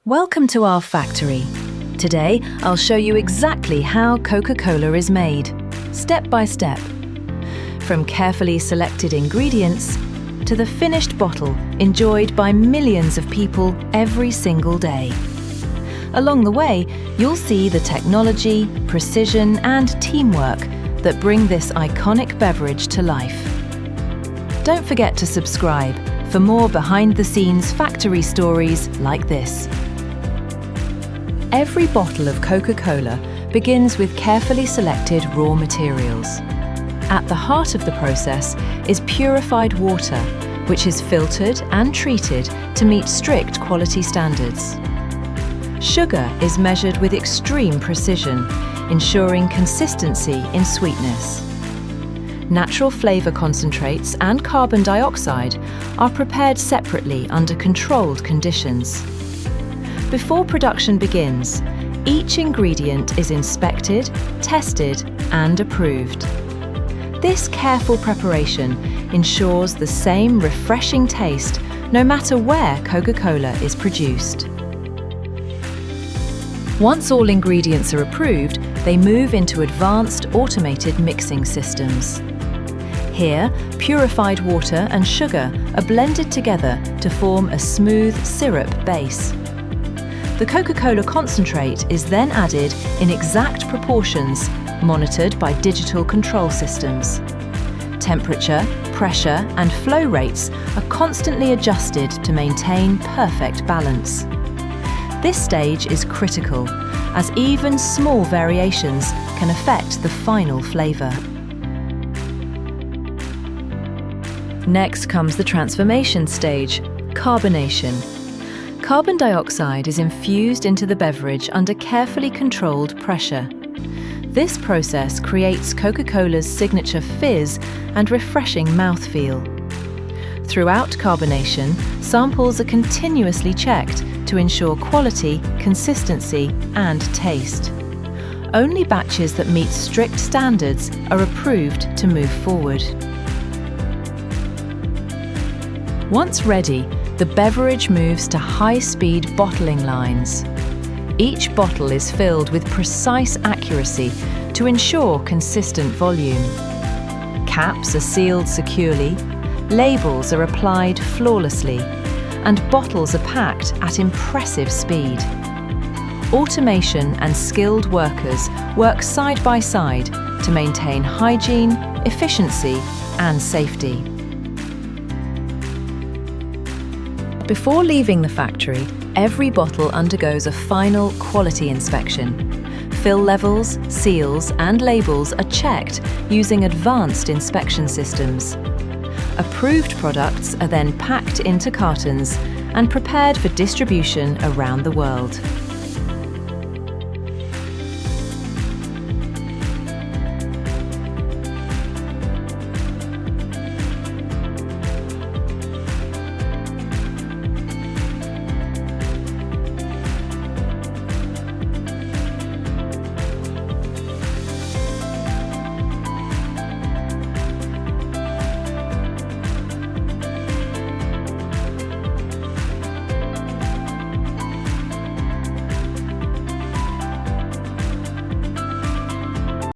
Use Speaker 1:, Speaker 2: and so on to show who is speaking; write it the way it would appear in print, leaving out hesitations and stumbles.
Speaker 1: Welcome to our factory. Today, I'll show you exactly how Coca-Cola is made, step by step. From carefully selected ingredients to the finished bottle enjoyed by millions of people every single day. Along the way, you'll see the technology, precision, and teamwork that bring this iconic beverage to life. Don't forget to subscribe for more behind-the-scenes factory stories like this. Every bottle of Coca-Cola begins with carefully selected raw materials. At the heart of the process is purified water, which is filtered and treated to meet strict quality standards. Sugar is measured with extreme precision, ensuring consistency in sweetness. Natural flavor concentrates and carbon dioxide are prepared separately under controlled conditions. Before production begins, each ingredient is inspected, tested, and approved. This careful preparation ensures the same refreshing taste no matter where Coca-Cola is produced. Once all ingredients are approved, they move into advanced automated mixing systems. Here, purified water and sugar are blended together to form a smooth syrup base. The Coca-Cola concentrate is then added in exact proportions, monitored by digital control systems. Temperature, pressure, and flow rates are constantly adjusted to maintain perfect balance. This stage is critical, as even small variations can affect the final flavor. Next comes the transformation stage, carbonation. Carbon dioxide is infused into the beverage under carefully controlled pressure. This process creates Coca-Cola's signature fizz and refreshing mouthfeel. Throughout carbonation, samples are continuously checked to ensure quality, consistency, and taste. Only batches that meet strict standards are approved to move forward. Once ready, the beverage moves to high-speed bottling lines. Each bottle is filled with precise accuracy to ensure consistent volume. Caps are sealed securely, labels are applied flawlessly, and bottles are packed at impressive speed. Automation and skilled workers work side by side to maintain hygiene, efficiency, and safety. Before leaving the factory, every bottle undergoes a final quality inspection. Fill levels, seals, and labels are checked using advanced inspection systems. Approved products are then packed into cartons and prepared for distribution around the world.